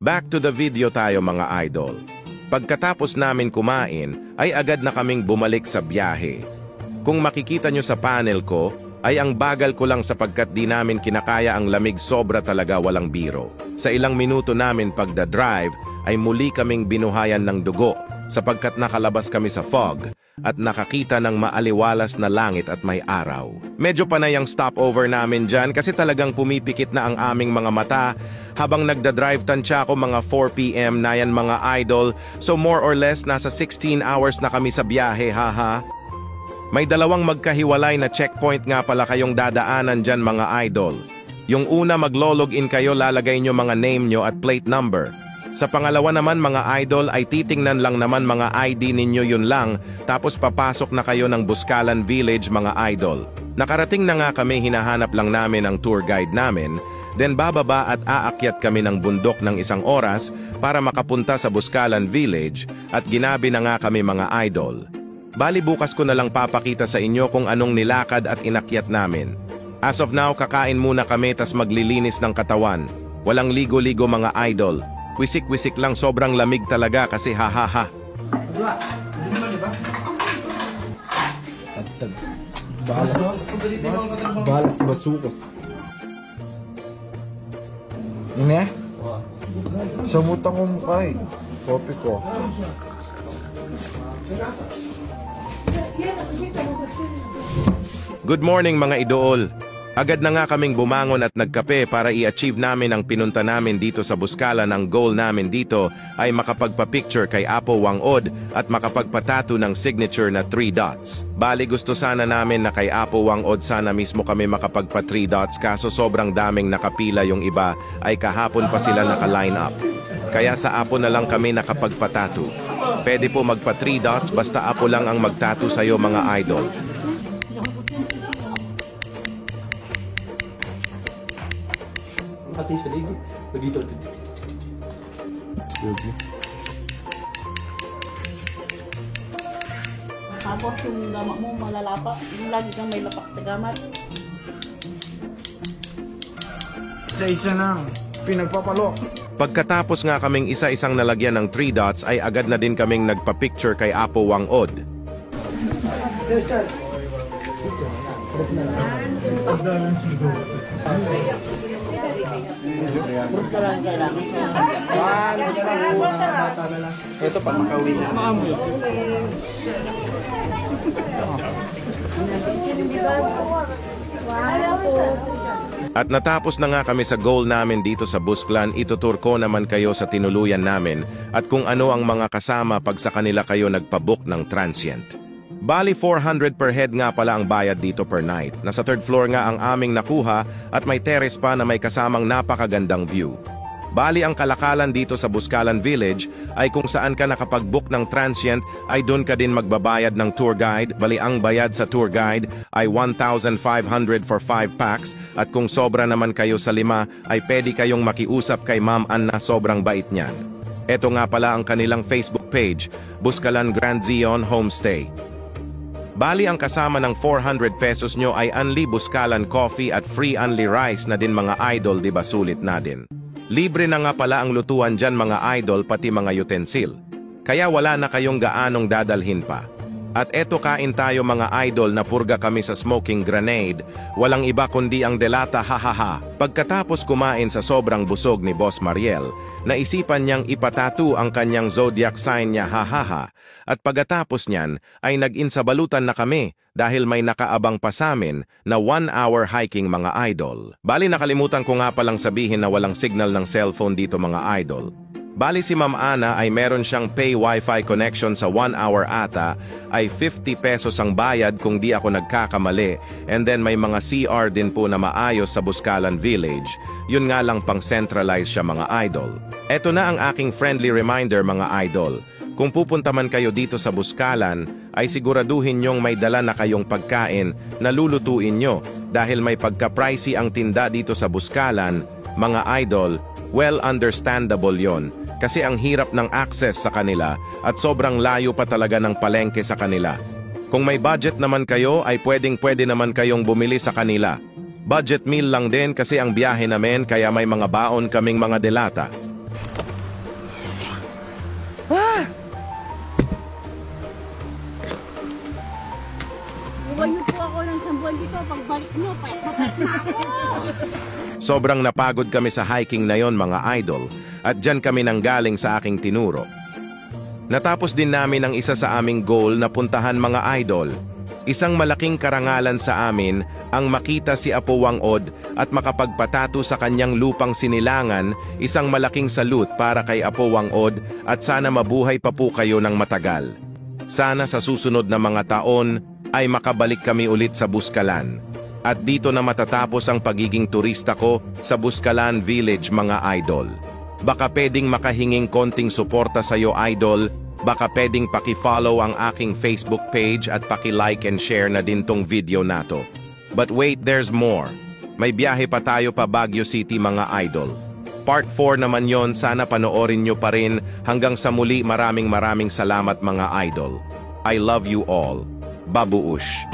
Back to the video tayo mga idol. Pagkatapos namin kumain, ay agad na kaming bumalik sa biyahe. Kung makikita nyo sa panel ko, ay ang bagal ko lang sapagkat di namin kinakaya ang lamig, sobra talaga walang biro. Sa ilang minuto namin pagdadrive, ay muli kaming binuhayan ng dugo sapagkat nakalabas kami sa fog at nakakita ng maaliwalas na langit at may araw. Medyo panay ang stopover namin dyan kasi talagang pumipikit na ang aming mga mata. Habang nagdadrive tansya ako mga 4 PM na yan mga idol, so more or less nasa 16 hours na kami sa biyahe, haha. May dalawang magkahiwalay na checkpoint nga pala kayong dadaanan dyan mga idol. Yung una maglo-login kayo, lalagay nyo mga name nyo at plate number. Sa pangalawa naman mga idol ay titingnan lang naman mga ID ninyo, yun lang, tapos papasok na kayo ng Buscalan Village mga idol. Nakarating na nga kami, hinahanap lang namin ang tour guide namin, then bababa at aakyat kami ng bundok ng 1 oras para makapunta sa Buscalan Village at ginabi na nga kami mga idol. Bali bukas ko na lang papakita sa inyo kung anong nilakad at inakyat namin. As of now, kakain muna kami tas maglilinis ng katawan. Walang ligo-ligo mga idol. Wisik-wisik lang, sobrang lamig talaga kasi hahaha. Balas basuka. Ini? Samutang ko mukha eh. Kopi ko. Good morning mga idol. Agad na nga kaming bumangon at nagkape para i-achieve namin ang pinunta namin dito sa Buscalan. Ang goal namin dito ay makapagpa-picture kay Apo Wang-od at makapagpatato ng signature na 3 dots. Bali gusto sana namin na kay Apo Wang-od sana mismo kami makapagpa 3 dots kaso sobrang daming nakapila, yung iba ay kahapon pa sila naka-line up. Kaya sa Apo na lang kami nakapagpatato. Pwede po magpa 3 dots basta Apo lang ang magtato sa'yo mga idol. Pati sa ligo. Dito. Tapos yung gamak mo malalapa, yung lagi kang may lapak sa gamat. Isa-isa na. Pinagpapalok. Pagkatapos nga kaming isa-isang nalagyan ng 3 dots ay agad na din kaming nagpa-picture kay Apo Wang-od. Ito pa makauwi na. Maamoy. At natapos na nga kami sa goal namin dito sa Buscalan, itutur ko naman kayo sa tinuluyan namin at kung ano ang mga kasama pag sa kanila kayo nagpabook ng transient. Bali 400 per head nga pala ang bayad dito per night. Nasa 3rd floor nga ang aming nakuha at may terrace pa na may kasamang napakagandang view. Bali ang kalakalan dito sa Buscalan Village ay kung saan ka nakapag-book ng transient ay doon ka din magbabayad ng tour guide. Bali ang bayad sa tour guide ay 1,500 for 5 packs at kung sobra naman kayo sa 5 ay pwede kayong makiusap kay Ma'am Anna, sobrang bait niyan. Ito nga pala ang kanilang Facebook page, Buscalan Grand Zion Homestay. Bali ang kasama ng 400 pesos nyo ay unli Buscalan coffee at free unli rice na din mga idol, diba sulit na din. Libre na nga pala ang lutuan dyan mga idol pati mga utensil. Kaya wala na kayong gaanong dadalhin pa. At eto kain tayo mga idol na purga kami sa smoking grenade. Walang iba kundi ang delata, hahaha. Pagkatapos kumain sa sobrang busog ni Boss Mariel, naisipan niyang ipatato ang kanyang zodiac sign niya, hahaha. At pagkatapos niyan ay nag-insabalutan na kami dahil may nakaabang pa sa amin na 1-hour hiking mga idol. Bali nakalimutan ko nga palang sabihin na walang signal ng cellphone dito mga idol. Bali si Ma'am Ana ay meron siyang pay wifi connection sa 1 hour ata ay 50 pesos ang bayad kung di ako nagkakamali, and then may mga CR din po na maayos sa Buscalan Village. Yun nga lang pang centralize siya mga idol. Eto na ang aking friendly reminder mga idol. Kung pupunta man kayo dito sa Buscalan ay siguraduhin nyong may dala na kayong pagkain na lulutuin nyo dahil may pagka-pricey ang tinda dito sa Buscalan mga idol. Well understandable yon. Kasi ang hirap ng access sa kanila at sobrang layo pa talaga ng palengke sa kanila. Kung may budget naman kayo ay pwede naman kayong bumili sa kanila. Budget meal lang din kasi ang biyahe namin kaya may mga baon kaming mga delata. Sobrang napagod kami sa hiking na yon mga idol, at dyan kami nanggaling sa aking tinuro. Natapos din namin ang isa sa aming goal na puntahan mga idol. Isang malaking karangalan sa amin ang makita si Apo Wang-od at makapagpatato sa kanyang lupang sinilangan, isang malaking salute para kay Apo Wang-od at sana mabuhay pa po kayo ng matagal. Sana sa susunod na mga taon ay makabalik kami ulit sa Buskalan. At dito na matatapos ang pagiging turista ko sa Buskalan Village mga idol. Baka pwedeng makahinging konting suporta sa iyo idol, baka pwedeng paki-follow ang aking Facebook page at paki-like and share na din tong video nato. But wait, there's more. May biyahe pa tayo pa Baguio City mga idol. Part 4 naman yon, sana panoorin nyo pa rin. Hanggang sa muli, maraming salamat mga idol. I love you all. Babuush.